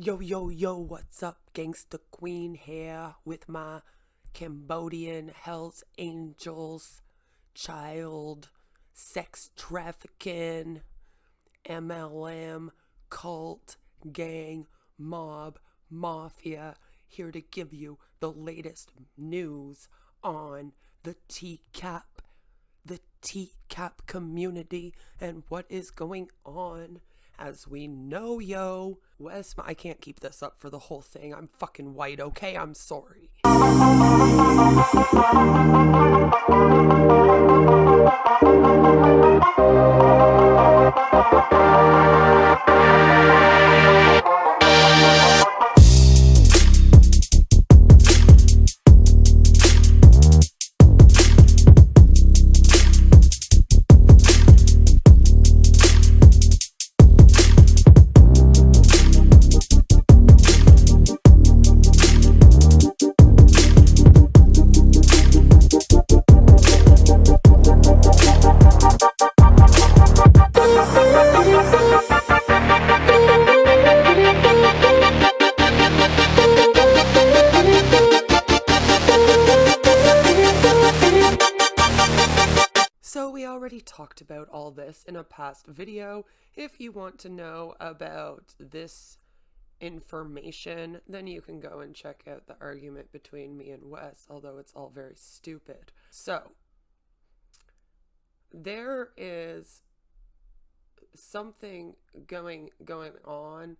Yo, yo, yo, what's up? Gangsta Queen here with my Cambodian Hells Angels, child, sex trafficking, MLM, cult, gang, mob, mafia, here to give you the latest news on the TCAP community and what is going on. As we know, yo, I can't keep this up for the whole thing. I'm fucking white, okay? I'm sorry. So we already talked about all this in a past video. If you want to know about this information, then you can go and check out the argument between me and Wes, although it's all very stupid. So there is something going on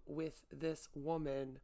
with this woman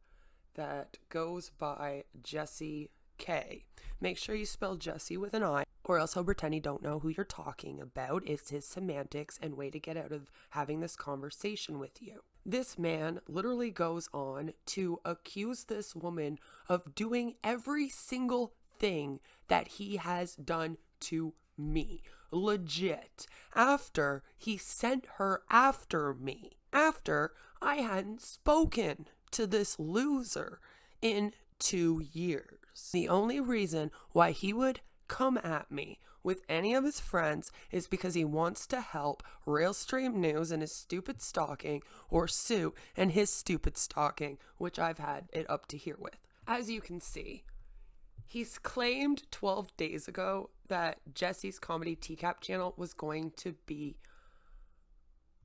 that goes by Jessie K. Make sure you spell Jesse with an I, or else he'll pretend you don't know who you're talking about. It's his semantics and way to get out of having this conversation with you. This man literally goes on to accuse this woman of doing every single thing that he has done to me. Legit. After he sent her after me. After I hadn't spoken to this loser in 2 years. The only reason why he would come at me with any of his friends is because he wants to help Railstream News and his stupid stalking, or Sue and his stupid stalking, which I've had it up to here with. As you can see, he's claimed 12 days ago that Jesse's Comedy TCAP channel was going to be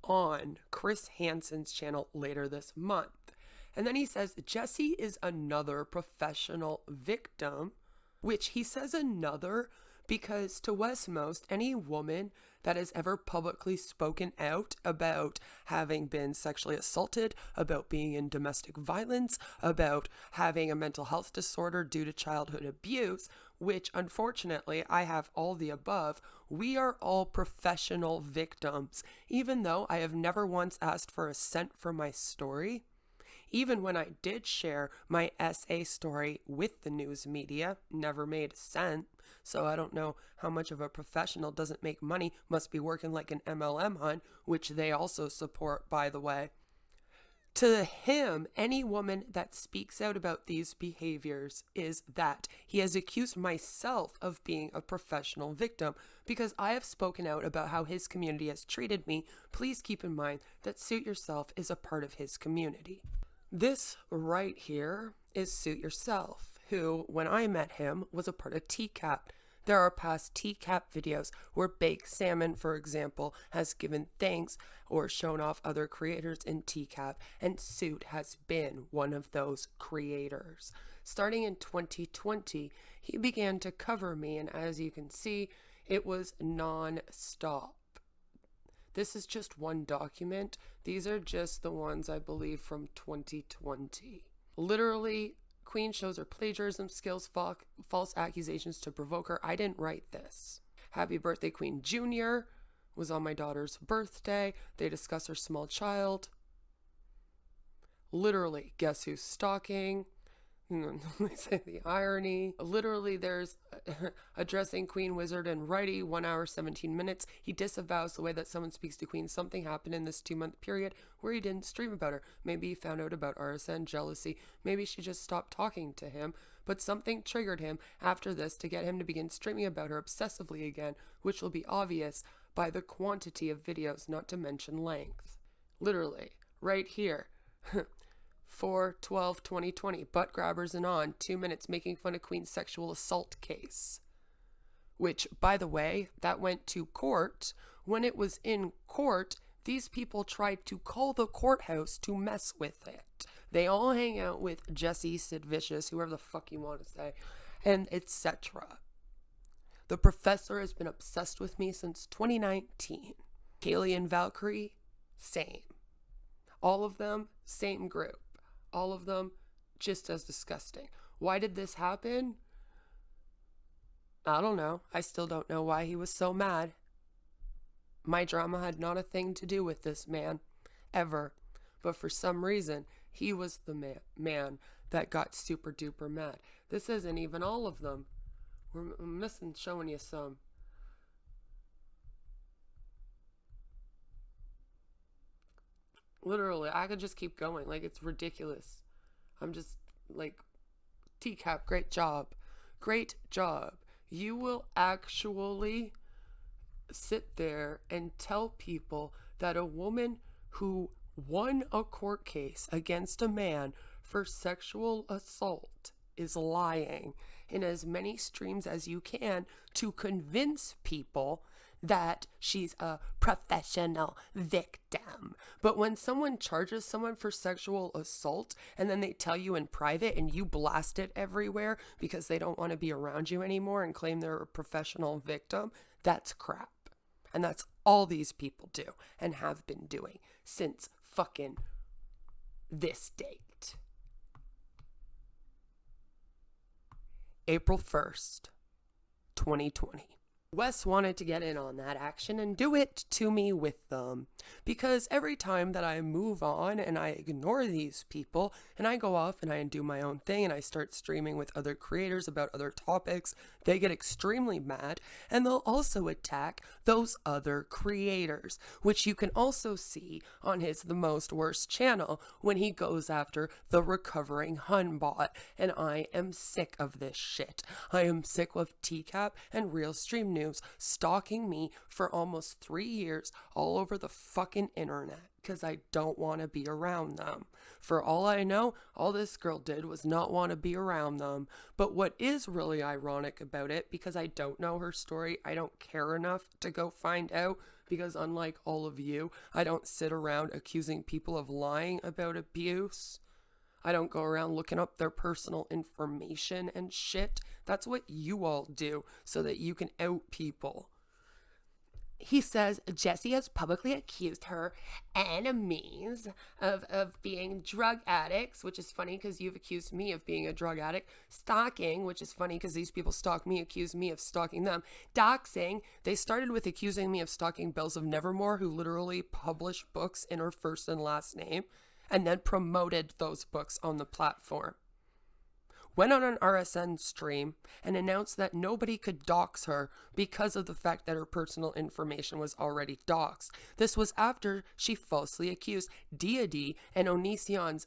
on Chris Hansen's channel later this month. And then he says Jesse is another professional victim, which he says another because to Moast, any woman that has ever publicly spoken out about having been sexually assaulted, about being in domestic violence, about having a mental health disorder due to childhood abuse, which unfortunately I have all the above, we are all professional victims. Even though I have never once asked for a cent for my story, even when I did share my SA story with the news media, never made a cent. So I don't know how much of a professional doesn't make money, must be working like an MLM hunt, which they also support, by the way. To him, any woman that speaks out about these behaviors is that he has accused myself of being a professional victim because I have spoken out about how his community has treated me. Please keep in mind that Suit Yourself is a part of his community. This right here is Suit Yourself, who, when I met him, was a part of TCAP. There are past TCAP videos where Baked Salmon, for example, has given thanks or shown off other creators in TCAP, and Suit has been one of those creators. Starting in 2020, he began to cover me, and as you can see, it was non-stop. This is just one document. These are just the ones I believe from 2020. Literally, Queen shows her plagiarism skills, false accusations to provoke her. I didn't write this. Happy birthday, Queen Jr. was on my daughter's birthday. They discuss her small child. Literally, guess who's stalking? They say the irony. Literally, there's addressing Queen, Wizard, and Righty, 1 hour, 17 minutes. He disavows the way that someone speaks to Queen. Something happened in this 2-month period where he didn't stream about her. Maybe he found out about RSN, jealousy. Maybe she just stopped talking to him. But something triggered him after this to get him to begin streaming about her obsessively again, which will be obvious by the quantity of videos, not to mention length. Literally, right here. 4/12/2020, butt grabbers and on, 2 minutes making fun of Queen's sexual assault case. Which, by the way, that went to court. When it was in court, these people tried to call the courthouse to mess with it. They all hang out with Jesse, Sid Vicious, whoever the fuck you want to say, and etc. The professor has been obsessed with me since 2019. Kaylee and Valkyrie, same. All of them, same group. All of them, just as disgusting. Why did this happen? I don't know. I still don't know why he was so mad. My drama had not a thing to do with this man, ever. But for some reason, he was the man that got super duper mad. This isn't even all of them. We're missing showing you some. Literally, I could just keep going. Like, it's ridiculous. I'm just like, TCAP, great job. Great job. You will actually sit there and tell people that a woman who won a court case against a man for sexual assault is lying in as many streams as you can to convince people that she's a professional victim. But when someone charges someone for sexual assault and then they tell you in private and you blast it everywhere because they don't want to be around you anymore and claim they're a professional victim, that's crap. And that's all these people do and have been doing since fucking this date. April 1st, 2020. Wes wanted to get in on that action and do it to me with them, because every time that I move on and I ignore these people and I go off and I do my own thing and I start streaming with other creators about other topics, they get extremely mad and they'll also attack those other creators, which you can also see on his The Most Worst channel when he goes after the recovering Hun bot. And I am sick of this shit. I am sick of TCAP and Real Stream News stalking me for almost 3 years all over the fucking internet because I don't want to be around them. For all I know, all this girl did was not want to be around them. But what is really ironic about it, because I don't know her story, I don't care enough to go find out, because unlike all of you, I don't sit around accusing people of lying about abuse. I don't go around looking up their personal information and shit. That's what you all do so that you can out people. He says Jesse has publicly accused her enemies of being drug addicts, which is funny because you've accused me of being a drug addict. Stalking, which is funny because these people stalk me, accuse me of stalking them. Doxing, they started with accusing me of stalking Bells of Nevermore, who literally published books in her first and last name, and then promoted those books on the platform. Went on an RSN stream and announced that nobody could dox her because of the fact that her personal information was already doxed. This was after she falsely accused Deity and Onision's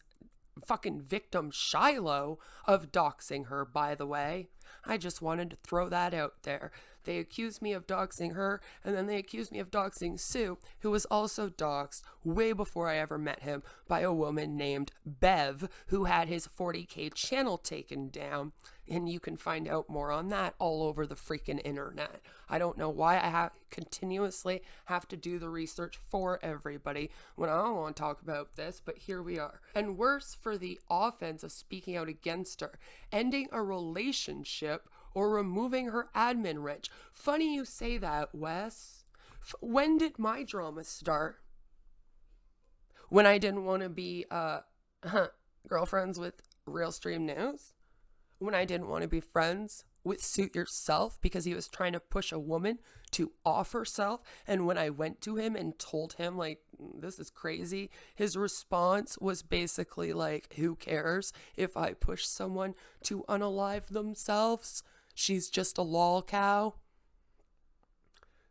fucking victim Shiloh of doxing her, by the way. I just wanted to throw that out there. They accused me of doxing her, and then they accused me of doxing Sue, who was also doxed way before I ever met him by a woman named Bev, who had his 40K channel taken down. And you can find out more on that all over the freaking internet. I don't know why I continuously have to do the research for everybody when I don't want to talk about this, but here we are. And worse for the offense of speaking out against her, ending a relationship or removing her admin wrench. Funny you say that, Wes. When did my drama start? When I didn't want to be girlfriends with Real Stream News? When I didn't want to be friends with Suit Yourself because he was trying to push a woman to off herself? And when I went to him and told him, like, this is crazy, his response was basically like, who cares if I push someone to unalive themselves? She's just a lol cow.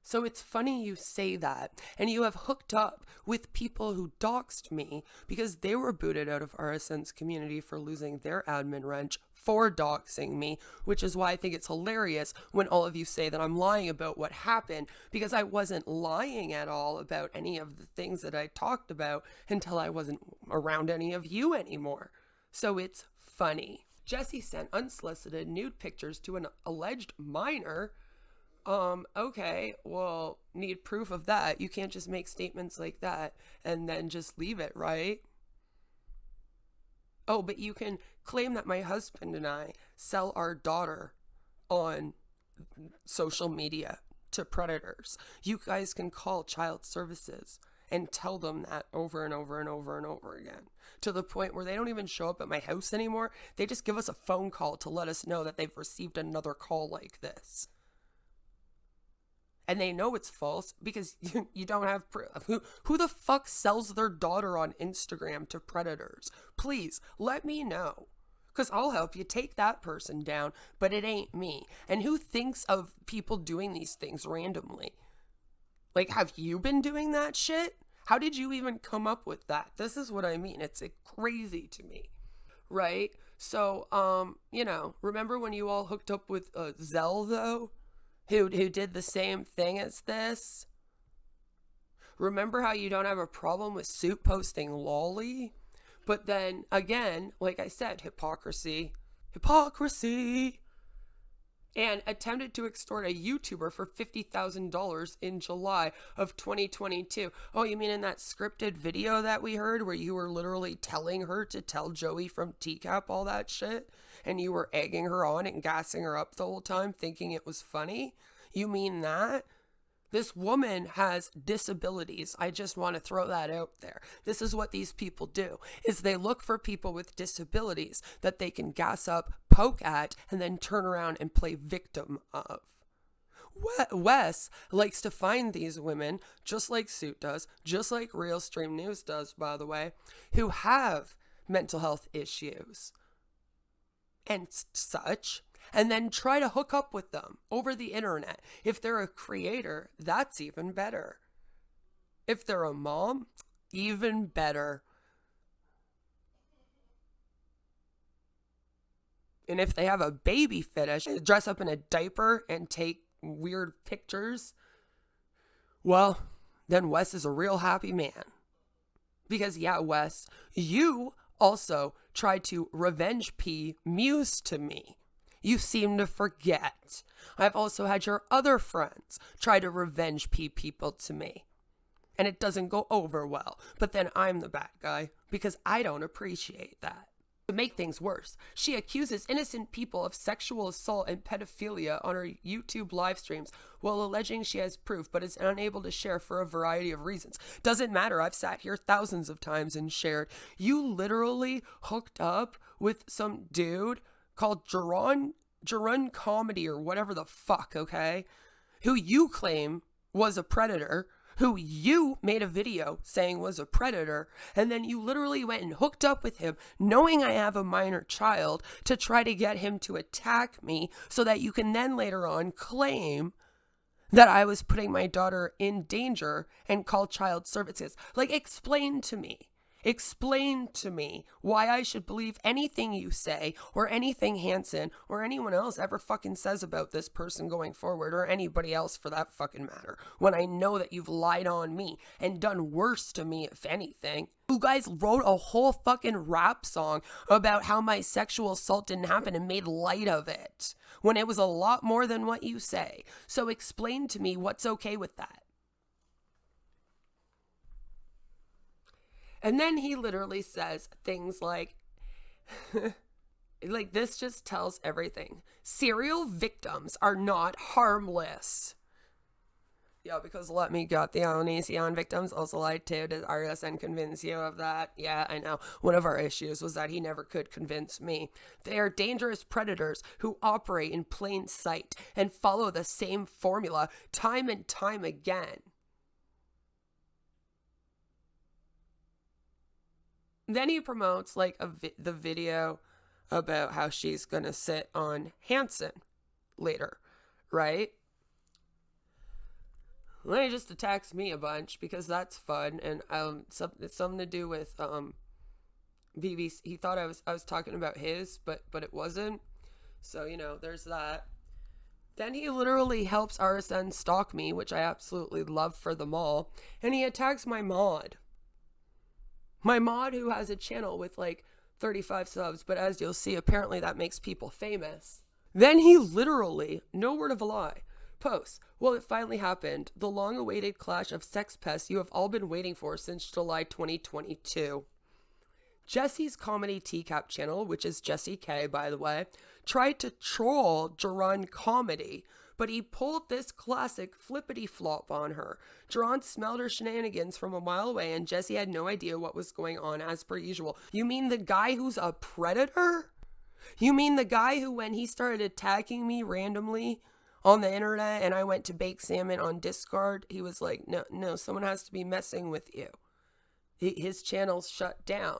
So it's funny you say that, and you have hooked up with people who doxed me because they were booted out of RSN's community for losing their admin wrench for doxing me, which is why I think it's hilarious when all of you say that I'm lying about what happened, because I wasn't lying at all about any of the things that I talked about until I wasn't around any of you anymore. So it's funny. Jesse sent unsolicited nude pictures to an alleged minor. Okay, well, need proof of that. You can't just make statements like that and then just leave it, right? Oh, but you can claim that my husband and I sell our daughter on social media to predators. You guys can call child services and tell them that over and over and over and over again, to the point where they don't even show up at my house anymore. They just give us a phone call to let us know that they've received another call like this. And they know it's false because you don't have proof. Who the fuck sells their daughter on Instagram to predators? Please, let me know. Because I'll help you take that person down, but it ain't me. And who thinks of people doing these things randomly? Like, have you been doing that shit? How did you even come up with that? This is what I mean. It's crazy to me. Right? So, remember when you all hooked up with Zell, though? Who did the same thing as this? Remember how you don't have a problem with Soup posting lolly? But then, again, like I said, hypocrisy. And attempted to extort a YouTuber for $50,000 in July of 2022. Oh, you mean in that scripted video that we heard where you were literally telling her to tell Joey from TCAP all that shit? And you were egging her on and gassing her up the whole time thinking it was funny? You mean that? This woman has disabilities. I just want to throw that out there. This is what these people do, is they look for people with disabilities that they can gas up, poke at, and then turn around and play victim of. Wes likes to find these women, just like Suit does, just like Real Stream News does, by the way, who have mental health issues and such, and then try to hook up with them over the internet. If they're a creator, that's even better. If they're a mom, even better. And if they have a baby fetish, dress up in a diaper and take weird pictures, well, then Wes is a real happy man. Because yeah, Wes, you also tried to revenge P Muse to me. You seem to forget. I've also had your other friends try to revenge P people to me. And it doesn't go over well. But then I'm the bad guy because I don't appreciate that. To make things worse, she accuses innocent people of sexual assault and pedophilia on her YouTube live streams while alleging she has proof but is unable to share for a variety of reasons. Doesn't matter, I've sat here thousands of times and shared. You literally hooked up with some dude called Jerron Comedy or whatever the fuck, okay? Who you claim was a predator, who you made a video saying was a predator, and then you literally went and hooked up with him knowing I have a minor child to try to get him to attack me so that you can then later on claim that I was putting my daughter in danger and call child services. Like, explain to me why I should believe anything you say or anything Hansen or anyone else ever fucking says about this person going forward, or anybody else for that fucking matter, when I know that you've lied on me and done worse to me, if anything. You guys wrote a whole fucking rap song about how my sexual assault didn't happen and made light of it when it was a lot more than what you say. So explain to me what's okay with that. And then he literally says things like, like this just tells everything. Serial victims are not harmless. Yeah, because let me got the Onision victims also lied to. Did RSN convince you of that? Yeah, I know. One of our issues was that he never could convince me. They are dangerous predators who operate in plain sight and follow the same formula time and time again. Then he promotes like the video about how she's going to sit on Hansen later, right? Well, he just attacks me a bunch because that's fun, and it's something to do with BBC, he thought I was talking about his, but it wasn't. So, there's that. Then he literally helps RSN stalk me, which I absolutely love for them all. And he attacks my mod. My mod who has a channel with like 35 subs, but as you'll see, apparently that makes people famous. Then he literally, no word of a lie, posts, well, it finally happened. The long-awaited clash of sex pests you have all been waiting for since July 2022. Jesse's comedy teacup channel, which is Jessie K, by the way, tried to troll Jerron Comedy, but he pulled this classic flippity flop on her. Jerron smelled her shenanigans from a mile away, and Jessie had no idea what was going on as per usual. You mean the guy who's a predator? You mean the guy who, when he started attacking me randomly on the internet and I went to bake salmon on Discord, he was like, no, someone has to be messing with you. His channel's shut down.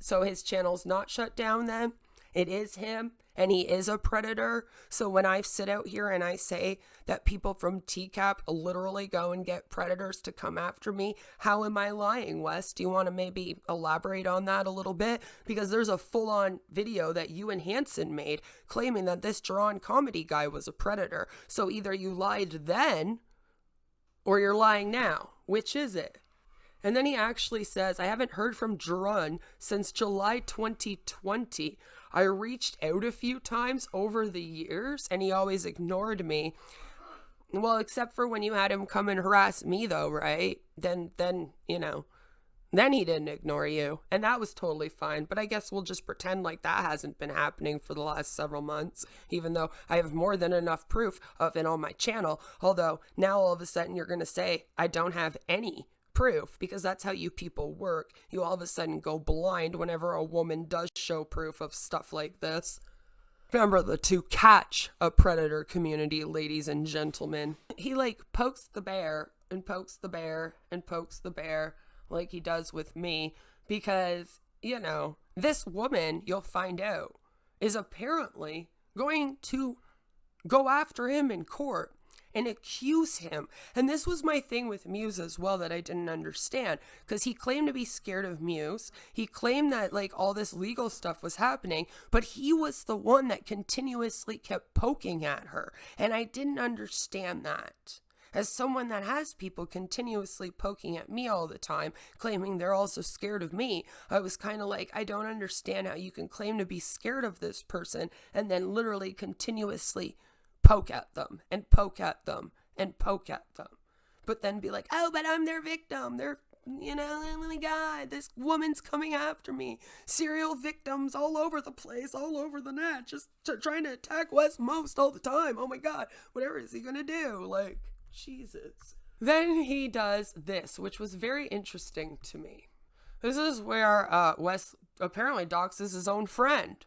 So his channel's not shut down then? It is him, and he is a predator. So when I sit out here and I say that people from TCAP literally go and get predators to come after me, how am I lying, Wes? Do you want to maybe elaborate on that a little bit? Because there's a full-on video that you and Hansen made claiming that this Jerron Comedy guy was a predator. So either you lied then, or you're lying now. Which is it? And then he actually says, I haven't heard from Jerron since July 2020. I reached out a few times over the years, and he always ignored me. Well, except for when you had him come and harass me, though, right? Then he didn't ignore you. And that was totally fine. But I guess we'll just pretend like that hasn't been happening for the last several months, even though I have more than enough proof of it on my channel. Although now all of a sudden you're going to say I don't have any proof, because that's how you people work. You all of a sudden go blind whenever a woman does show proof of stuff like this. Remember to catch a predator community, ladies and gentlemen. He pokes the bear and pokes the bear and pokes the bear like he does with me, because, this woman, you'll find out, is apparently going to go after him in court and accuse him. And this was my thing with Muse as well that I didn't understand, because he claimed to be scared of Muse. He claimed that all this legal stuff was happening, but he was the one that continuously kept poking at her. And I didn't understand that. As someone that has people continuously poking at me all the time, claiming they're also scared of me, I was kind of like, I don't understand how you can claim to be scared of this person and then literally continuously poke at them and poke at them and poke at them. But then be like, oh, but I'm their victim. They're, oh my God, this woman's coming after me. Serial victims all over the place, all over the net, just trying to attack West Moast all the time. Oh my God, whatever is he going to do? Jesus. Then he does this, which was very interesting to me. This is where Wes apparently doxes his own friend.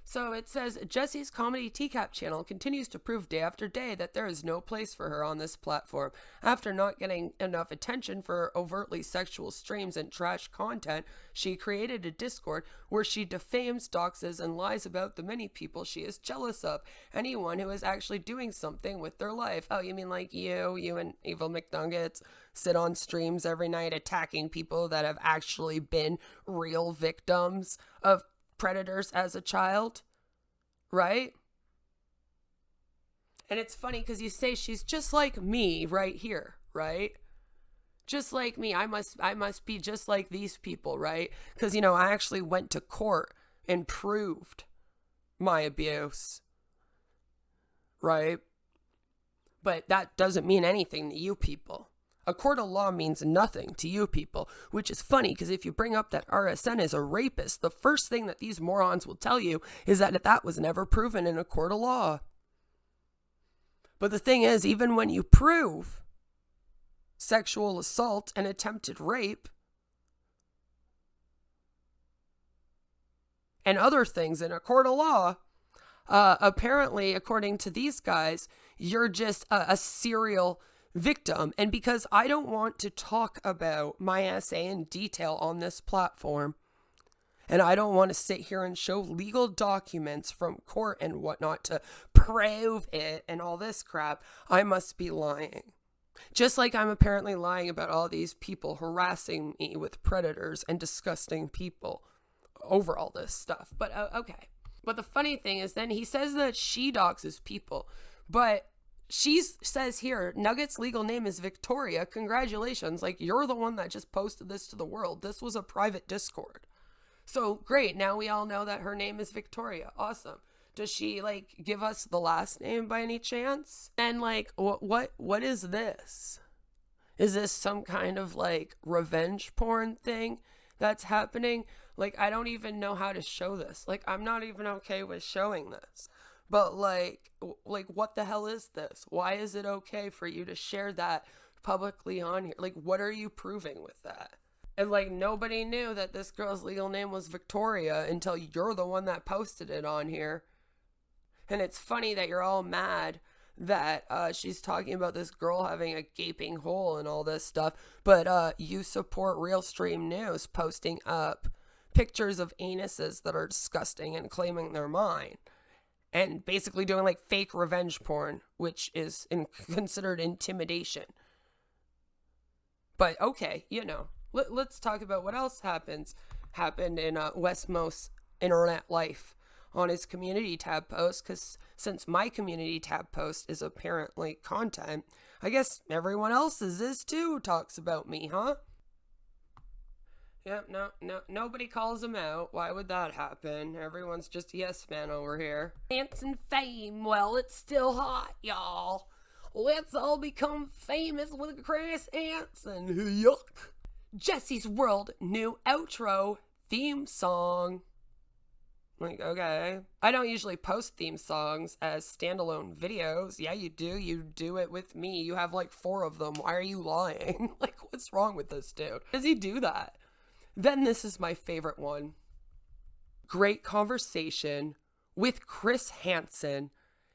So it says, Jesse's comedy teacup channel continues to prove day after day that there is no place for her on this platform. After not getting enough attention for overtly sexual streams and trash content, she created a Discord where she defames, doxes, and lies about the many people she is jealous of. Anyone who is actually doing something with their life. Oh, you mean like you and Evil McNuggets sit on streams every night attacking people that have actually been real victims of predators as a child, right? And it's funny because you say she's just like me right here, right? Just like me. I must be just like these people, right? Because, I actually went to court and proved my abuse, right? But that doesn't mean anything to you people. A court of law means nothing to you people, which is funny because if you bring up that RSN is a rapist, the first thing that these morons will tell you is that that was never proven in a court of law. But the thing is, even when you prove sexual assault and attempted rape and other things in a court of law, apparently, according to these guys, you're just a serial victim. And because I don't want to talk about my essay in detail on this platform, and I don't want to sit here and show legal documents from court and whatnot to prove it and all this crap, I must be lying. Just like I'm apparently lying about all these people harassing me with predators and disgusting people over all this stuff. But okay. But the funny thing is then he says that she doxes people. But she says here, Nugget's legal name is Victoria. Congratulations. Like, you're the one that just posted this to the world. This was a private Discord. So great. Now we all know that her name is Victoria. Awesome. Does she like give us the last name by any chance? And like, what is this? Is this some kind of like revenge porn thing that's happening? Like, I don't even know how to show this. Like, I'm not even okay with showing this. But like what the hell is this? Why is it okay for you to share that publicly on here? Like, what are you proving with that? And like, nobody knew that this girl's legal name was Victoria until you're the one that posted it on here. And it's funny that you're all mad that she's talking about this girl having a gaping hole and all this stuff. But you support Realstream News posting up pictures of anuses that are disgusting and claiming they're mine. And basically doing like fake revenge porn, which is considered intimidation. But okay, you know, let's talk about what else happened in West Moast's internet life on his community tab post. Because since my community tab post is apparently content, I guess everyone else's is too, talks about me, huh? Yep, nobody calls him out. Why would that happen? Everyone's just yes man over here. Hansen fame, well, it's still hot, y'all. Let's all become famous with Chris Hansen. Yuck. Jesse's World new outro theme song. Like, okay. I don't usually post theme songs as standalone videos. Yeah, you do. You do it with me. You have like 4 of them. Why are you lying? Like, what's wrong with this dude? Does he do that? Then this is my favorite one. Great conversation with Chris Hansen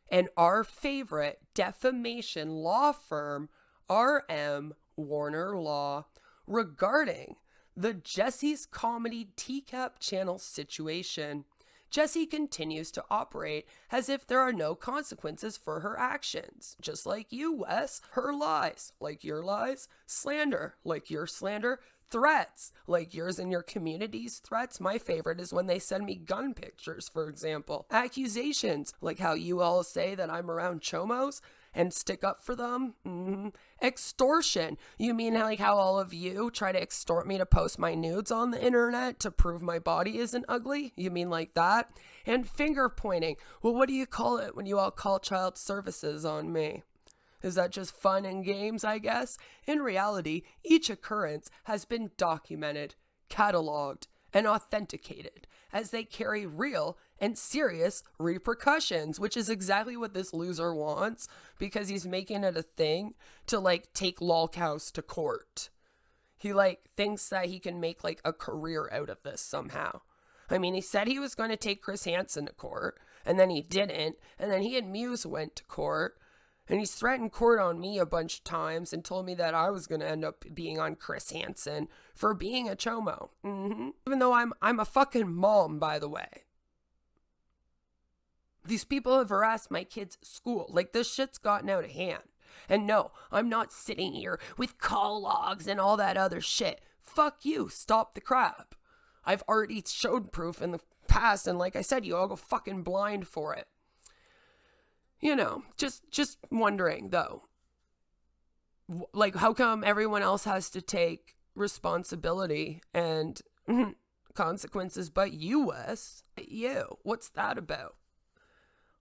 and our favorite defamation law firm, RM Warner Law, regarding the Jesse's Comedy Teacup channel situation. Jessie continues to operate as if there are no consequences for her actions. Just like you, Wes. Her lies, like your lies. Slander, like your slander. Threats, like yours and your community's threats. My favorite is when they send me gun pictures, for example. Accusations, like how you all say that I'm around chomos and stick up for them. Extortion, you mean like how all of you try to extort me to post my nudes on the internet to prove my body isn't ugly? You mean like that? And finger pointing, well, what do you call it when you all call child services on me? Is that just fun and games, I guess? In reality, each occurrence has been documented, cataloged, and authenticated, as they carry real and serious repercussions, which is exactly what this loser wants, because he's making it a thing to, like, take lolcows to court. He, like, thinks that he can make, like, a career out of this somehow. I mean, he said he was going to take Chris Hansen to court, and then he didn't, and then he and Muse went to court. And he's threatened court on me a bunch of times and told me that I was going to end up being on Chris Hansen for being a chomo. Even though I'm a fucking mom, by the way. These people have harassed my kids' school. Like, this shit's gotten out of hand. And no, I'm not sitting here with call logs and all that other shit. Fuck you. Stop the crap. I've already showed proof in the past, and like I said, you all go fucking blind for it. You know, just wondering, though, like, how come everyone else has to take responsibility and consequences but you, Wes? You, what's that about?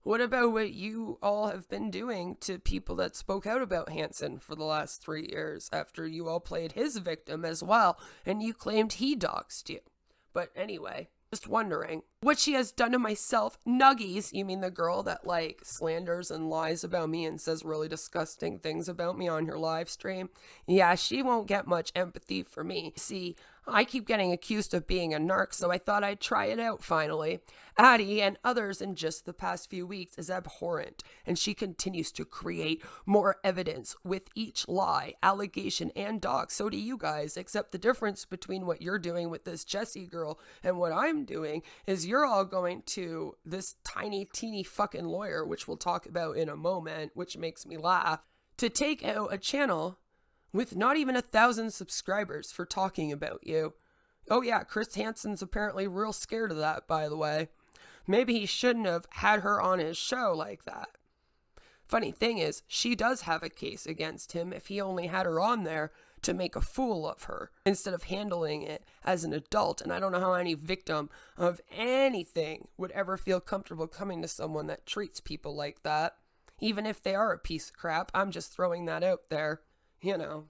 What about what you all have been doing to people that spoke out about Hansen for the last 3 years after you all played his victim as well and you claimed he doxed you? But anyway, just wondering what she has done to myself. Nuggies, you mean the girl that like slanders and lies about me and says really disgusting things about me on her live stream? Yeah, she won't get much empathy for me. See, I keep getting accused of being a narc, so I thought I'd try it out finally. Addie and others in just the past few weeks is abhorrent, and she continues to create more evidence with each lie, allegation, and dox. So do you guys, except the difference between what you're doing with this Jessie girl and what I'm doing is you're all going to this tiny, teeny fucking lawyer, which we'll talk about in a moment, which makes me laugh, to take out a channel with not even 1,000 subscribers for talking about you. Oh yeah, Chris Hansen's apparently real scared of that, by the way. Maybe he shouldn't have had her on his show like that. Funny thing is, she does have a case against him if he only had her on there to make a fool of her instead of handling it as an adult. And I don't know how any victim of anything would ever feel comfortable coming to someone that treats people like that. Even if they are a piece of crap, I'm just throwing that out there, you know.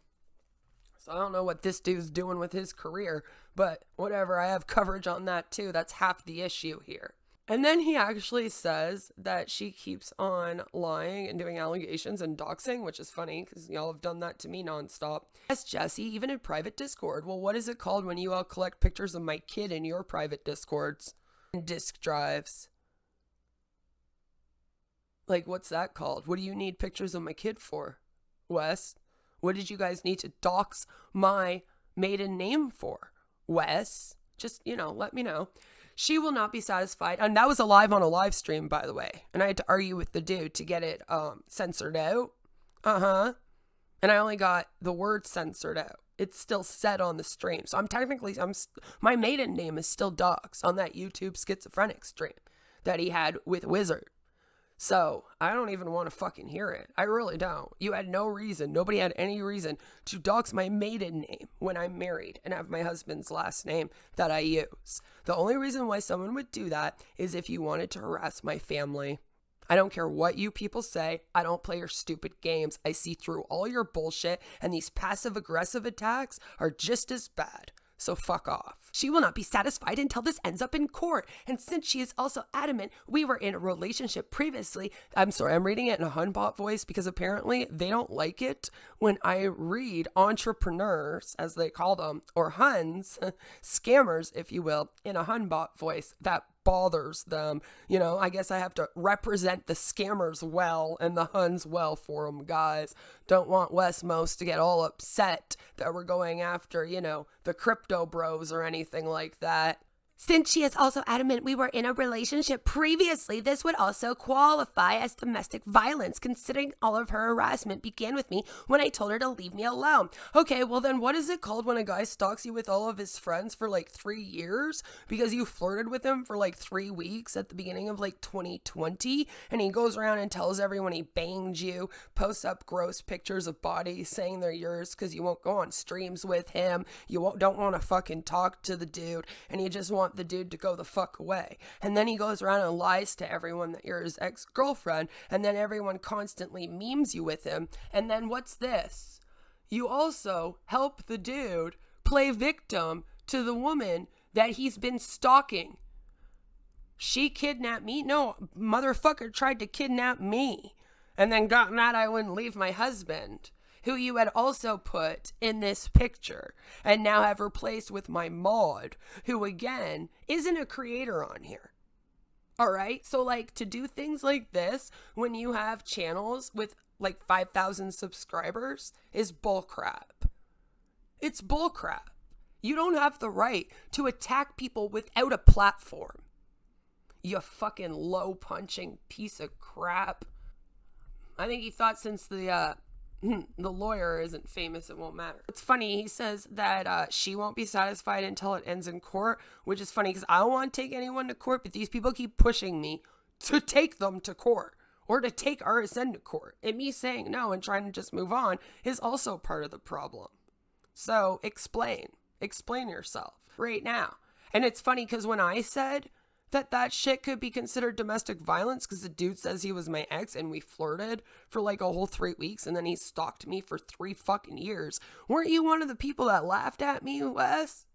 So I don't know what this dude's doing with his career, but whatever, I have coverage on that too. That's half the issue here. And then he actually says that she keeps on lying and doing allegations and doxing, which is funny because y'all have done that to me nonstop. Yes, Jesse, even in private Discord. Well, what is it called when you all collect pictures of my kid in your private Discords and disk drives? Like, what's that called? What do you need pictures of my kid for, Wes? What did you guys need to dox my maiden name for, Wes? Just, let me know. She will not be satisfied. And that was live on a live stream, by the way. And I had to argue with the dude to get it censored out. And I only got the word censored out. It's still said on the stream. So my maiden name is still doxed on that YouTube schizophrenic stream that he had with Wizard. So I don't even want to fucking hear it. I really don't. You had no reason. Nobody had any reason to dox my maiden name when I'm married and have my husband's last name that I use. The only reason why someone would do that is if you wanted to harass my family. I don't care what you people say. I don't play your stupid games. I see through all your bullshit, and these passive-aggressive attacks are just as bad. So fuck off. She will not be satisfied until this ends up in court. And since she is also adamant we were in a relationship previously, I'm sorry, I'm reading it in a Hunbot voice because apparently they don't like it when I read entrepreneurs, as they call them, or Huns, scammers, if you will, in a Hunbot voice. That bothers them. I guess I have to represent the scammers well and the Huns well for them, guys. Don't want Moast to get all upset that we're going after, the crypto bros or anything like that. Since she is also adamant we were in a relationship previously, this would also qualify as domestic violence, considering all of her harassment began with me when I told her to leave me alone. Okay, well then what is it called when a guy stalks you with all of his friends for 3 years because you flirted with him for 3 weeks at the beginning of 2020, and he goes around and tells everyone he banged you, posts up gross pictures of bodies saying they're yours because you won't go on streams with him, don't want to fucking talk to the dude, and you just want the dude to go the fuck away. And then he goes around and lies to everyone that you're his ex-girlfriend, and then everyone constantly memes you with him. And then what's this? You also help the dude play victim to the woman that he's been stalking. She kidnapped me? No, motherfucker tried to kidnap me and then got mad I wouldn't leave my husband, who you had also put in this picture and now have replaced with my mod, who again isn't a creator on here. All right. So to do things like this when you have channels with 5,000 subscribers is bullcrap. It's bullcrap. You don't have the right to attack people without a platform. You fucking low punching piece of crap. I think he thought since the lawyer isn't famous, it won't matter. It's funny, he says that she won't be satisfied until it ends in court, which is funny because I don't want to take anyone to court, but these people keep pushing me to take them to court or to take RSN to court. And me saying no and trying to just move on is also part of the problem. So explain yourself right now. And it's funny because when I said that shit could be considered domestic violence because the dude says he was my ex and we flirted for a whole 3 weeks and then he stalked me for 3 fucking years. Weren't you one of the people that laughed at me, Wes?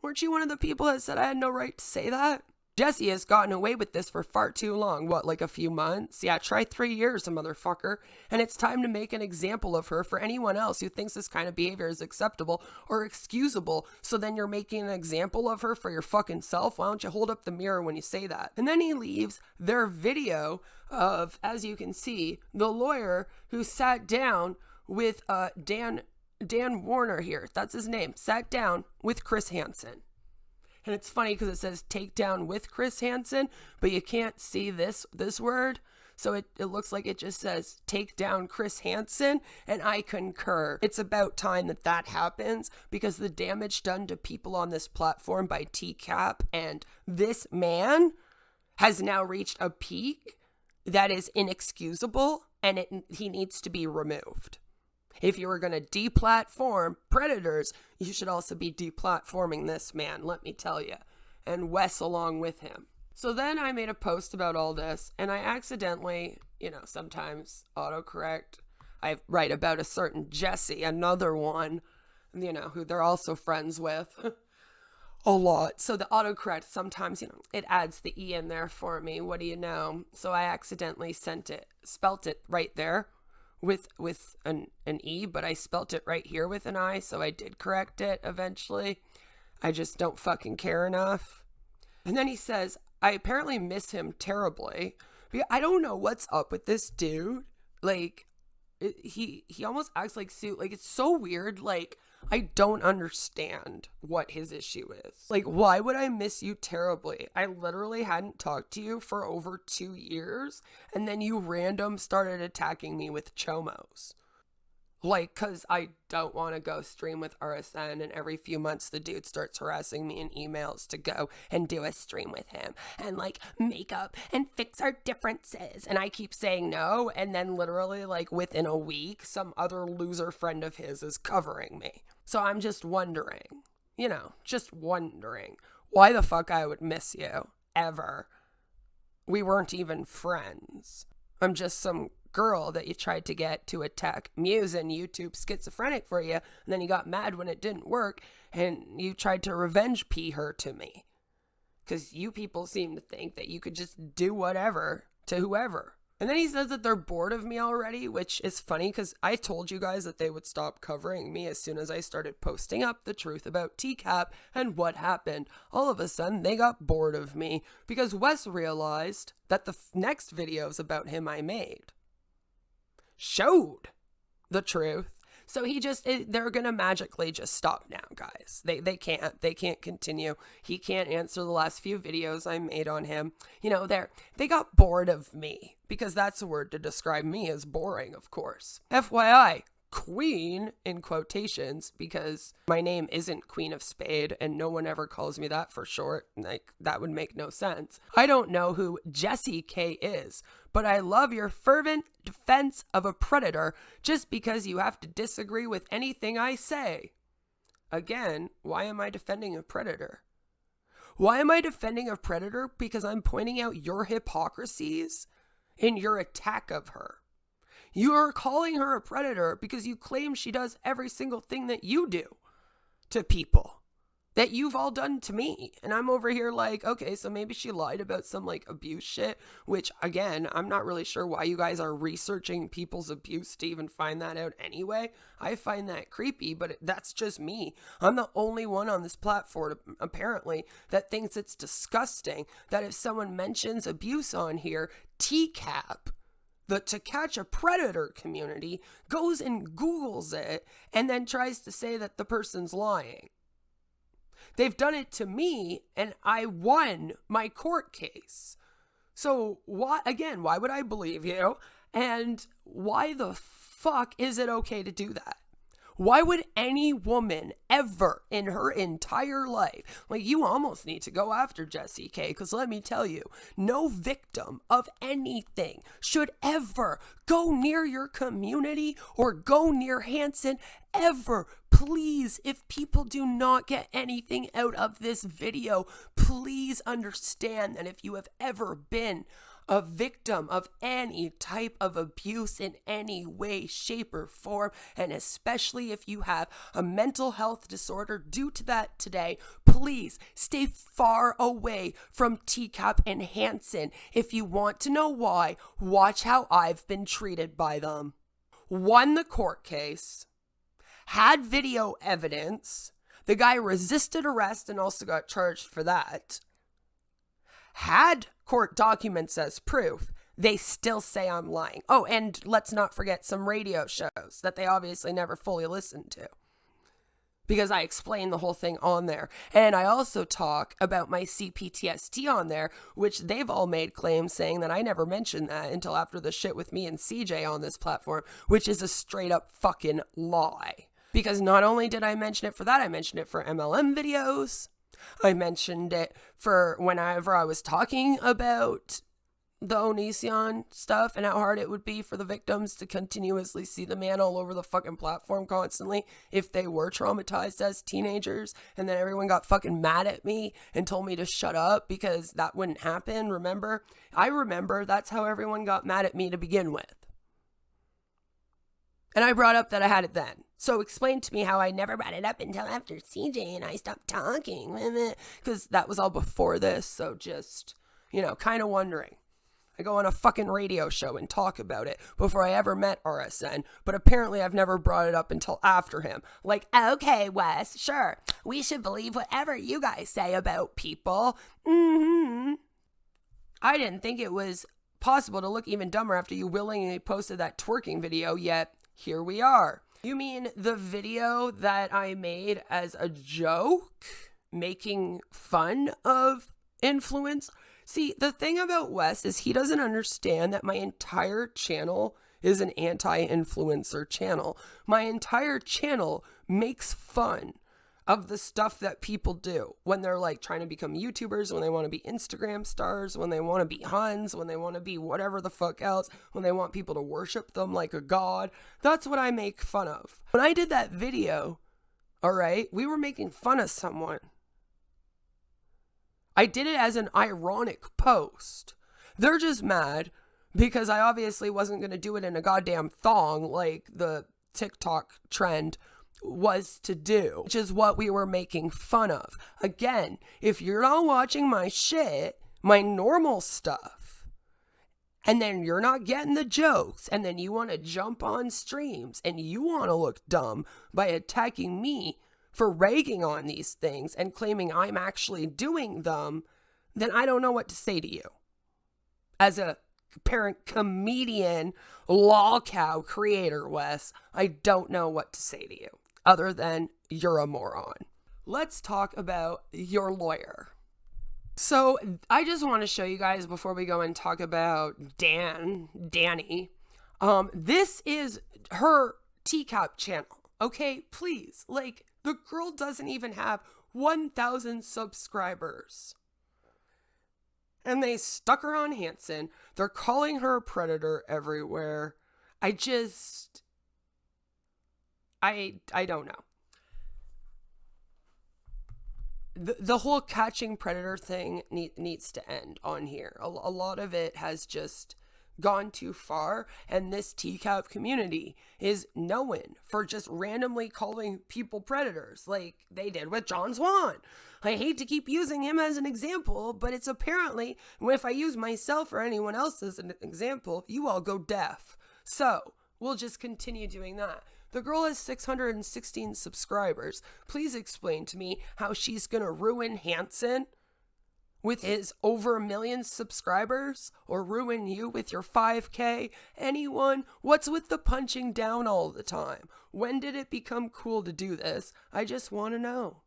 Weren't you one of the people that said I had no right to say that? Jesse has gotten away with this for far too long. What, a few months? Yeah, try 3 years, motherfucker. And it's time to make an example of her for anyone else who thinks this kind of behavior is acceptable or excusable. So then you're making an example of her for your fucking self? Why don't you hold up the mirror when you say that? And then he leaves their video of, as you can see, the lawyer who sat down with Dan Warner here. That's his name. Sat down with Chris Hansen. And it's funny because it says take down with Chris Hansen, but you can't see this word. So it looks like it just says, take down Chris Hansen, and I concur. It's about time that happens, because the damage done to people on this platform by TCAP and this man has now reached a peak that is inexcusable, and he needs to be removed. If you were going to deplatform predators, you should also be deplatforming this man, let me tell you, and Wes along with him. So then I made a post about all this, and I accidentally, sometimes autocorrect. I write about a certain Jesse, another one, who they're also friends with a lot. So the autocorrect sometimes, it adds the E in there for me. What do you know? So I accidentally spelt it right there with an E, but I spelt it right here with an I. So I did correct it eventually. I just don't fucking care enough. And then he says, I apparently miss him terribly. I don't know what's up with this dude. Like, he almost acts like Sue. Like, it's so weird. Like, I don't understand what his issue is. Like, why would I miss you terribly? I literally hadn't talked to you for over 2 years, and then you random started attacking me with chomos. Like, because I don't want to go stream with RSN, and every few months the dude starts harassing me in emails to go and do a stream with him and like make up and fix our differences. And I keep saying no, and then literally like within a week, some other loser friend of his is covering me. So I'm just wondering, why the fuck I would miss you ever. We weren't even friends. I'm just some girl that you tried to get to attack Muse and YouTube schizophrenic for you, and then you got mad when it didn't work, and you tried to revenge pee her to me. Because you people seem to think that you could just do whatever to whoever. And then he says that they're bored of me already, which is funny because I told you guys that they would stop covering me as soon as I started posting up the truth about TCAP and what happened. All of a sudden, they got bored of me because Wes realized that the next videos about him I made showed the truth. So they're gonna magically just stop now, guys. They can't continue. He can't answer the last few videos I made on him. They got bored of me, because that's a word to describe me, as boring, of course. FYI, Queen in quotations, because my name isn't Queen of Spade and no one ever calls me that for short. Like, that would make no sense. I don't know who Jesse K is, but I love your fervent defense of a predator just because you have to disagree with anything I say. Again, why am I defending a predator? Why am I defending a predator? Because I'm pointing out your hypocrisies in your attack of her. You are calling her a predator because you claim she does every single thing that you do to people, that you've all done to me. And I'm over here like, okay, so maybe she lied about some like abuse shit, which again, I'm not really sure why you guys are researching people's abuse to even find that out anyway. I find that creepy, but that's just me. I'm the only one on this platform, apparently, that thinks it's disgusting that if someone mentions abuse on here, TCAP, the To Catch a Predator community, goes and Googles it and then tries to say that the person's lying. They've done it to me, and I won my court case. So why would I believe you? And why the fuck is it okay to do that? Why would any woman ever in her entire life, like, you almost need to go after Jesse K, because let me tell you, no victim of anything should ever go near your community or go near Hansen ever. Please, if people do not get anything out of this video, please understand that if you have ever been a victim of any type of abuse in any way, shape, or form, and especially if you have a mental health disorder due to that today, please stay far away from TCAP and Hansen. If you want to know why, watch how I've been treated by them. Won the court case, had video evidence, the guy resisted arrest and also got charged for that, had court documents as proof, they still say I'm lying. Oh, and let's not forget some radio shows that they obviously never fully listened to. because I explain the whole thing on there. And I also talk about my CPTSD on there, which they've all made claims saying that I never mentioned that until after the shit with me and CJ on this platform, which is a straight up fucking lie. Because not only did I mention it for that, I mentioned it for MLM videos. I mentioned it for whenever I was talking about the Onision stuff and how hard it would be for the victims to continuously see the man all over the fucking platform constantly if they were traumatized as teenagers, and then everyone got fucking mad at me and told me to shut up because that wouldn't happen. Remember? I remember that's how everyone got mad at me to begin with. And I brought up that I had it then. So explain to me how I never brought it up until after CJ and I stopped talking. Because that was all before this. So just, kind of wondering. I go on a fucking radio show and talk about it before I ever met RSN, but apparently I've never brought it up until after him. Like, okay, Wes, sure, we should believe whatever you guys say about people. I didn't think it was possible to look even dumber after you willingly posted that twerking video, yet here we are. You mean the video that I made as a joke, making fun of influence? See, the thing about Wes is he doesn't understand that my entire channel is an anti-influencer channel. My entire channel makes fun of the stuff that people do when they're like trying to become YouTubers, when they want to be Instagram stars, when they want to be Huns, when they want to be whatever the fuck else, when they want people to worship them like a god. That's what I make fun of. When I did that video, all right, we were making fun of someone. I did it as an ironic post. They're just mad because I obviously wasn't going to do it in a goddamn thong like the TikTok trend was to do, which is what we were making fun of. Again, if you're not watching my shit, my normal stuff, and then you're not getting the jokes, and then you want to jump on streams and you want to look dumb by attacking me for ragging on these things and claiming I'm actually doing them, then I don't know what to say to you. As a parent comedian, lolcow creator, Wes, I don't know what to say to you other than you're a moron. Let's talk about your lawyer. So I just want to show you guys before we go and talk about Danny. This is her teacup channel. Okay, please, the girl doesn't even have 1,000 subscribers. And they stuck her on Hansen. They're calling her a predator everywhere. I don't know. The whole catching predator thing needs to end on here. A lot of it has just gone too far, and this teacup community is known for just randomly calling people predators like they did with John Swan. I hate to keep using him as an example, but it's apparently, if I use myself or anyone else as an example, you all go deaf. So we'll just continue doing that. The girl has 616 subscribers. Please explain to me how she's gonna ruin Hansen with his over 1 million subscribers, or ruin you with your 5K? Anyone? What's with the punching down all the time? When did it become cool to do this? I just want to know.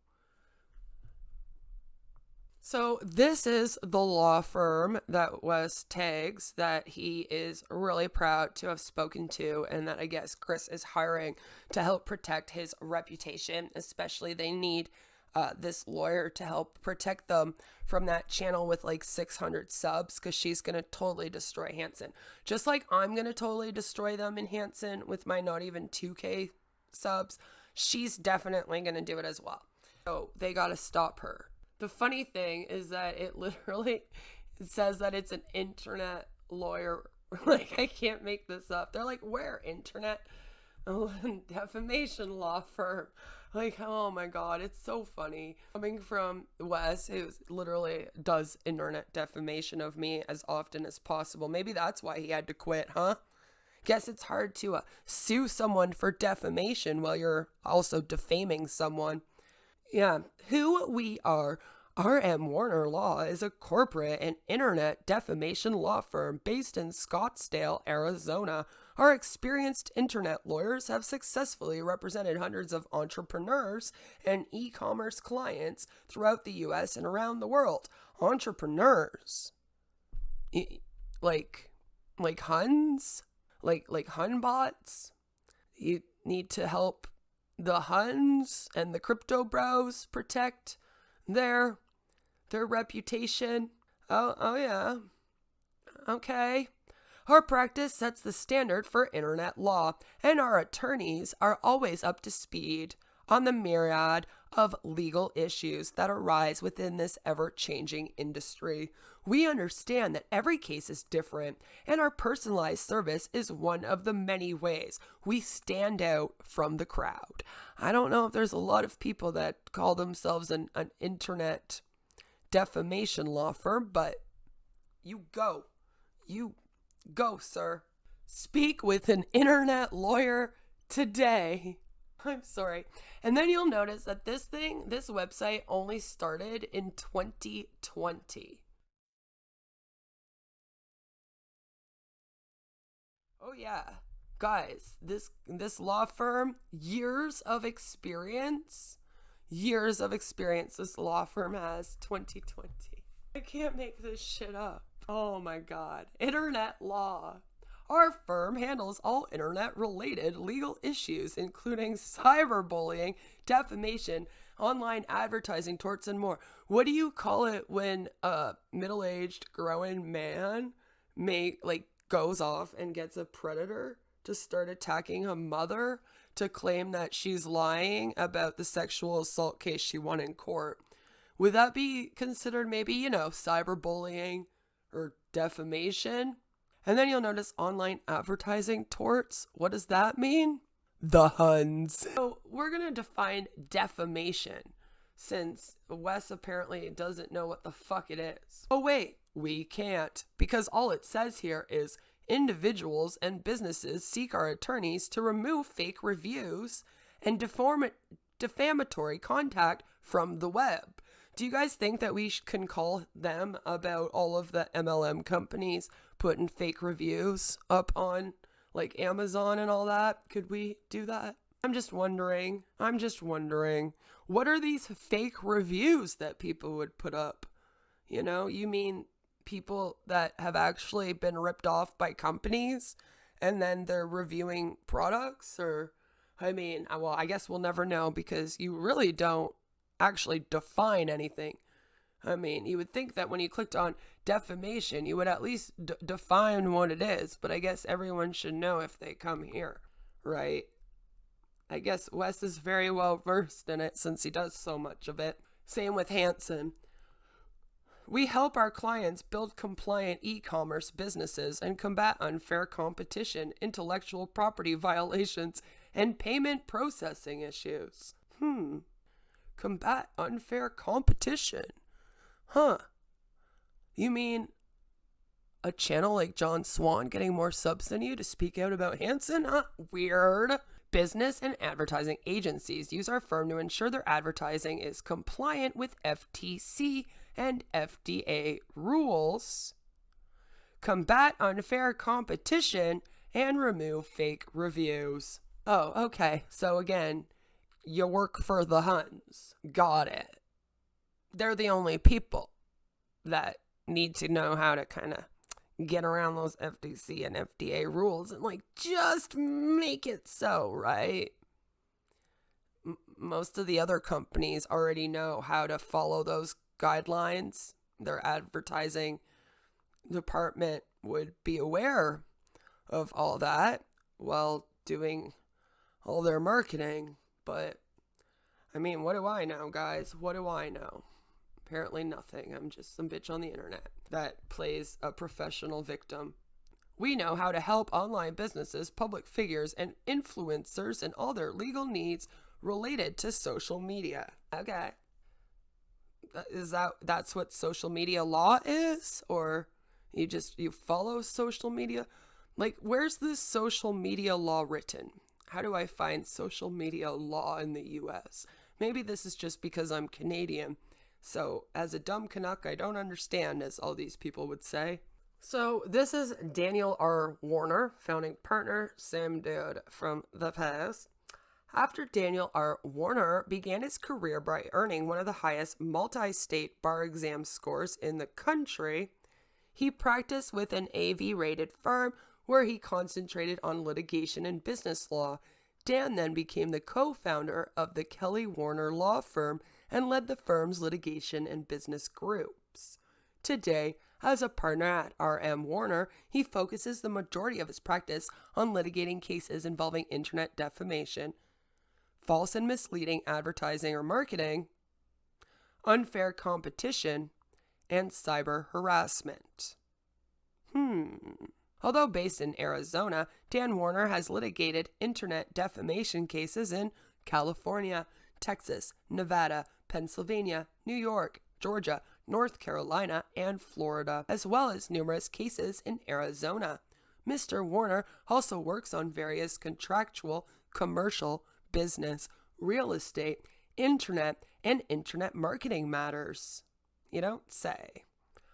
So this is the law firm that Wes tags that he is really proud to have spoken to, and that I guess Chris is hiring to help protect his reputation. Especially they need this lawyer to help protect them from that channel with 600 subs, because she's going to totally destroy Hansen. Just like I'm going to totally destroy them in Hansen with my not even 2K subs, she's definitely going to do it as well. So they got to stop her. The funny thing is that it says that it's an internet lawyer. I can't make this up. They're like, where? Internet? Oh, defamation law firm. Oh my God, it's so funny. Coming from Wes, who literally does internet defamation of me as often as possible. Maybe that's why he had to quit, huh? Guess it's hard to sue someone for defamation while you're also defaming someone. Yeah, who we are. R.M. Warner Law is a corporate and internet defamation law firm based in Scottsdale, Arizona. Our experienced internet lawyers have successfully represented hundreds of entrepreneurs and e-commerce clients throughout the US and around the world. Entrepreneurs? Like Huns? Like Hun bots? You need to help the Huns and the crypto bros protect their reputation. Oh yeah. Okay. Our practice sets the standard for internet law, and our attorneys are always up to speed on the myriad of legal issues that arise within this ever-changing industry. We understand that every case is different, and our personalized service is one of the many ways we stand out from the crowd. I don't know if there's a lot of people that call themselves an internet defamation law firm, but you go, sir. Speak with an internet lawyer today. I'm sorry. And then you'll notice that this website only started in 2020. Oh yeah. Guys, this law firm, years of experience. This law firm has 2020. I can't make this shit up. Oh my God. Internet law. Our firm handles all internet-related legal issues, including cyberbullying, defamation, online advertising, torts, and more. What do you call it when a middle-aged grown man goes off and gets a predator to start attacking a mother to claim that she's lying about the sexual assault case she won in court? Would that be considered maybe, cyberbullying or defamation? And then you'll notice online advertising torts. What does that mean? The Huns. So we're going to define defamation, since Wes apparently doesn't know what the fuck it is. Oh wait, we can't, because all it says here is individuals and businesses seek our attorneys to remove fake reviews and defamatory contact from the web. Do you guys think that we can call them about all of the MLM companies putting fake reviews up on like Amazon and all that? Could we do that? I'm just wondering. What are these fake reviews that people would put up? You mean people that have actually been ripped off by companies and then they're reviewing products? Or, I guess we'll never know, because you really don't actually define anything. You would think that when you clicked on defamation, you would at least define what it is, but I guess everyone should know if they come here, right? I guess Wes is very well versed in it since he does so much of it. Same with Hansen. We help our clients build compliant e-commerce businesses and combat unfair competition, intellectual property violations, and payment processing issues. Combat unfair competition. Huh. You mean a channel like John Swan getting more subs than you to speak out about Hansen? Huh? Weird. Business and advertising agencies use our firm to ensure their advertising is compliant with FTC and FDA rules, combat unfair competition, and remove fake reviews. Oh, okay. So again, you work for the Huns. Got it. They're the only people that need to know how to kind of get around those FTC and FDA rules and just make it so, right? Most of the other companies already know how to follow those guidelines. Their advertising department would be aware of all that while doing all their marketing. But what do I know, guys? What do I know? Apparently nothing. I'm just some bitch on the internet that plays a professional victim. We know how to help online businesses, public figures, and influencers in all their legal needs related to social media. Okay. That's what social media law is? Or you follow social media? Where's this social media law written? How do I find social media law in the US? Maybe this is just because I'm Canadian. So as a dumb Canuck, I don't understand, as all these people would say. So this is Daniel R. Warner, founding partner, same dude from the past. After Daniel R. Warner began his career by earning one of the highest multi-state bar exam scores in the country, he practiced with an AV-rated firm where he concentrated on litigation and business law. Dan then became the co-founder of the Kelly Warner Law Firm and led the firm's litigation and business groups. Today, as a partner at RM Warner, he focuses the majority of his practice on litigating cases involving internet defamation, false and misleading advertising or marketing, unfair competition, and cyber harassment. Although based in Arizona, Dan Warner has litigated internet defamation cases in California, Texas, Nevada, Pennsylvania, New York, Georgia, North Carolina, and Florida, as well as numerous cases in Arizona. Mr. Warner also works on various contractual, commercial, business, real estate, internet, and internet marketing matters. You don't say.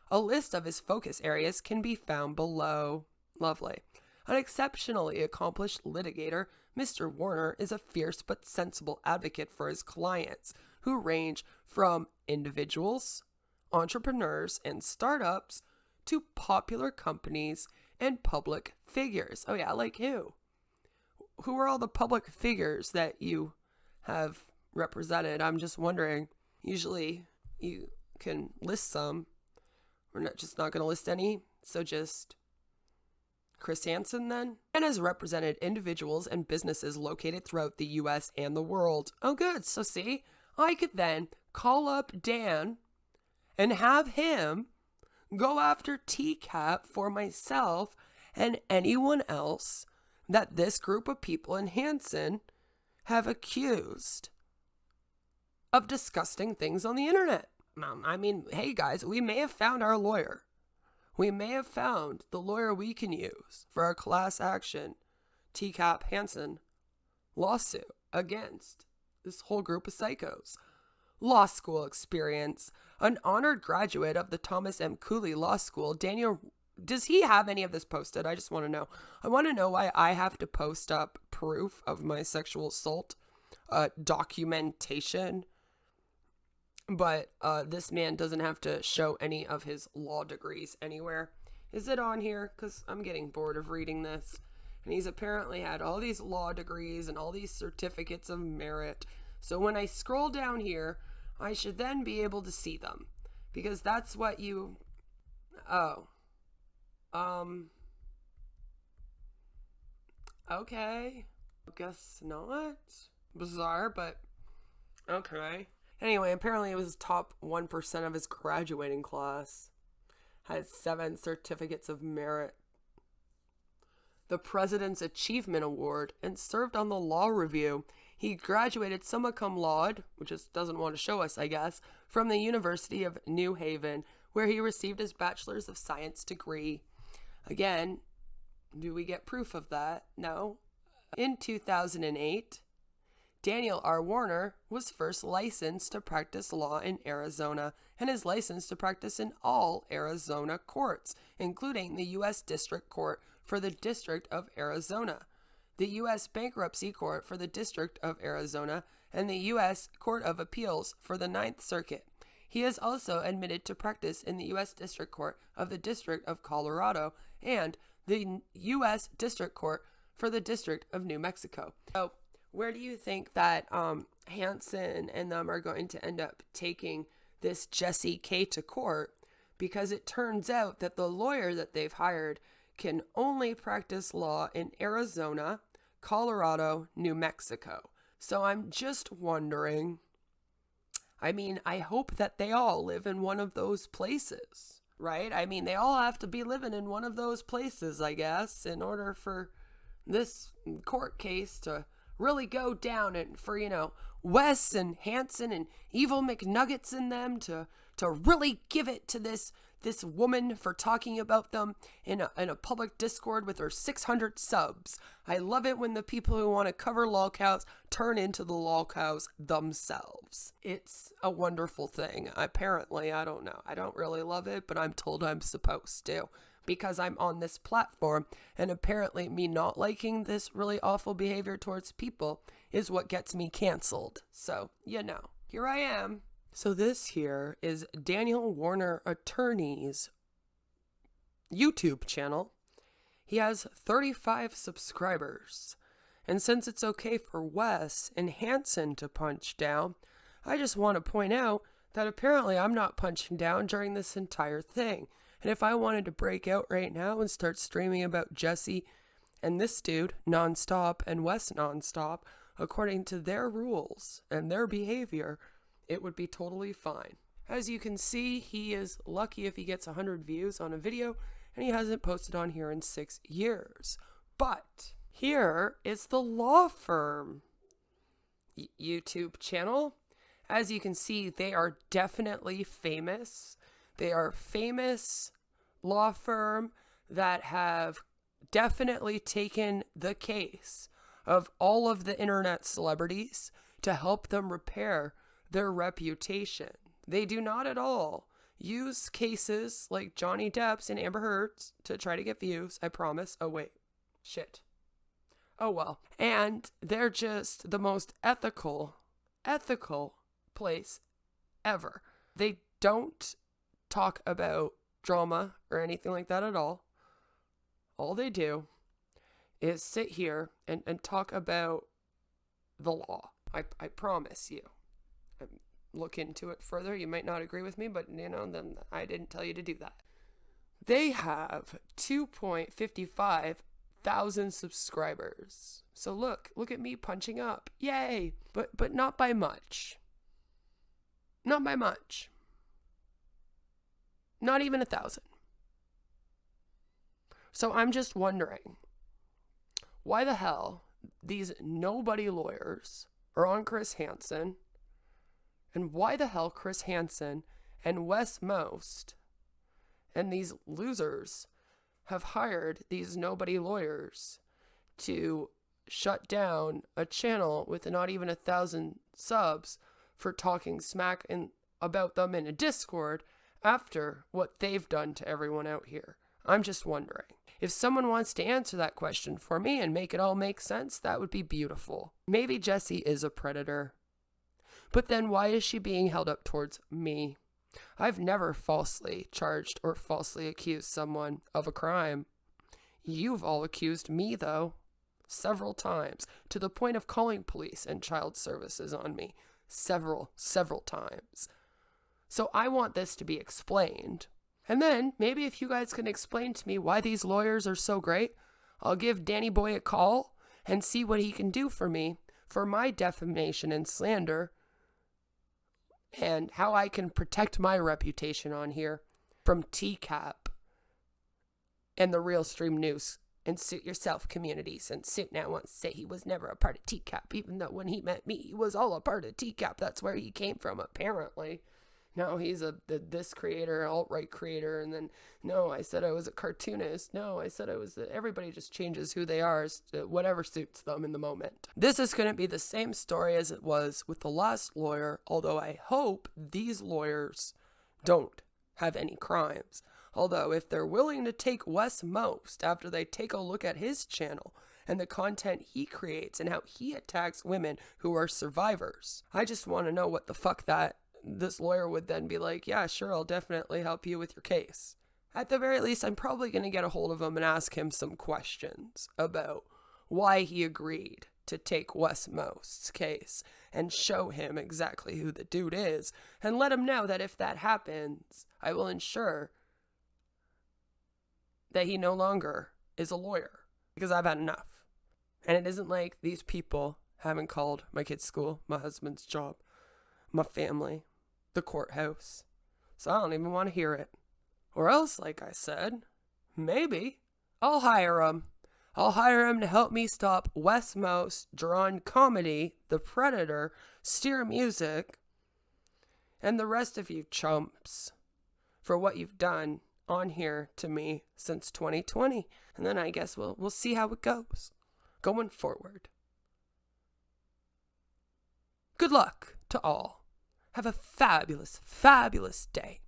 A list of his focus areas can be found below. Lovely. An exceptionally accomplished litigator, Mr. Warner is a fierce but sensible advocate for his clients, who range from individuals, entrepreneurs, and startups to popular companies and public figures. Oh yeah, like who? Who are all the public figures that you have represented? I'm just wondering. Usually you can list some. We're not going to list any, so just Chris Hansen then? And has represented individuals and businesses located throughout the US and the world. Oh good, so see, I could then call up Dan and have him go after TCAP for myself and anyone else that this group of people in Hansen have accused of disgusting things on the internet. I mean, hey guys, we may have found our lawyer. We may have found the lawyer we can use for our class action TCAP Hansen lawsuit against this whole group of psychos. Law school experience. An honored graduate of the Thomas M. Cooley Law School, Daniel, does he have any of this posted? I just want to know. I want to know why I have to post up proof of my sexual assault documentation, but this man doesn't have to show any of his law degrees anywhere. Is it on here? Because I'm getting bored of reading this. And he's apparently had all these law degrees and all these certificates of merit. So when I scroll down here, I should then be able to see them. Because that's what you... Oh. Okay. I guess not. Bizarre, but... Okay. Anyway, apparently it was top 1% of his graduating class. Had 7 certificates of merit. The President's Achievement Award, and served on the Law Review. He graduated summa cum laude, which just doesn't want to show us, I guess, from the University of New Haven, where he received his Bachelor's of Science degree. Again, do we get proof of that? No. In 2008, Daniel R. Warner was first licensed to practice law in Arizona and is licensed to practice in all Arizona courts, including the U.S. District Court for the District of Arizona, the U.S. Bankruptcy Court for the District of Arizona, and the U.S. Court of Appeals for the Ninth Circuit. He is also admitted to practice in the U.S. District Court of the District of Colorado and the U.S. District Court for the District of New Mexico. So, where do you think that Hansen and them are going to end up taking this Jesse K to court? Because it turns out that the lawyer that they've hired can only practice law in Arizona, Colorado, New Mexico. So I'm just wondering, I mean, I hope that they all live in one of those places, right? I mean, they all have to be living in one of those places, I guess, in order for this court case to really go down, and for, you know, Wes and Hansen and Evil McNuggets in them to really give it to this woman for talking about them in a public Discord with her 600 subs. I love it when the people who want to cover lolcows turn into the lolcows themselves. It's a wonderful thing. Apparently, I don't know. I don't really love it, but I'm told I'm supposed to. because I'm on this platform, and apparently me not liking this really awful behavior towards people is what gets me canceled. So, here I am. So this here is Daniel Warner Attorney's YouTube channel. He has 35 subscribers. And since it's okay for Wes and Hansen to punch down, I just want to point out that apparently I'm not punching down during this entire thing. And if I wanted to break out right now and start streaming about Jesse and this dude nonstop and Wes nonstop, according to their rules and their behavior, it would be totally fine. As you can see, he is lucky if he gets 100 views on a video, and he hasn't posted on here in 6 years. But here is the law firm YouTube channel. As you can see, they are definitely famous. They are a famous law firm that have definitely taken the case of all of the internet celebrities to help them repair their reputation. They do not at all use cases like Johnny Depp's and Amber Heard's to try to get views, I promise. Oh wait, shit. Oh well. And they're just the most ethical place ever. They don't talk about drama or anything like that at all. All they do is sit here and talk about the law. I promise you. Look into it further. You might not agree with me, but then I didn't tell you to do that. They have 2.55 thousand subscribers. So look at me punching up. Yay! But not by much. Not by much. Not even 1,000. So I'm just wondering, why the hell these nobody lawyers are on Chris Hansen, and why the hell Chris Hansen and Wes Moast and these losers have hired these nobody lawyers to shut down a channel with not even 1,000 subs for talking smack about them in a Discord after what they've done to everyone out here. I'm just wondering. If someone wants to answer that question for me and make it all make sense, that would be beautiful. Maybe Jessie is a predator. But then why is she being held up towards me? I've never falsely charged or falsely accused someone of a crime. You've all accused me, though, several times, to the point of calling police and child services on me. Several times. So I want this to be explained. And then, maybe if you guys can explain to me why these lawyers are so great, I'll give Danny Boy a call and see what he can do for me for my defamation and slander, and how I can protect my reputation on here from TCAP and the Real Stream News and Suit Yourself communities. And Suit now wants to say he was never a part of TCAP, even though when he met me, he was all a part of TCAP. That's where he came from, apparently. No, he's this creator, alt-right creator, and then, no, I said I was a cartoonist. No, I said I was, everybody just changes who they are as to whatever suits them in the moment. This is going to be the same story as it was with the last lawyer, although I hope these lawyers don't have any crimes. Although, if they're willing to take Wes Moast after they take a look at his channel and the content he creates and how he attacks women who are survivors, I just want to know what the fuck this lawyer would then be like, yeah, sure, I'll definitely help you with your case. At the very least, I'm probably going to get a hold of him and ask him some questions about why he agreed to take Wes Moast's case and show him exactly who the dude is, and let him know that if that happens, I will ensure that he no longer is a lawyer, because I've had enough. And it isn't like these people haven't called my kid's school, my husband's job, my family, the courthouse. So I don't even want to hear it. Or else, like I said, maybe I'll hire him. I'll hire him to help me stop Wes Moast, Drawn Comedy, The Predator, Steer Music, and the rest of you chumps for what you've done on here to me since 2020. And then I guess we'll see how it goes going forward. Good luck to all. Have a fabulous, fabulous day.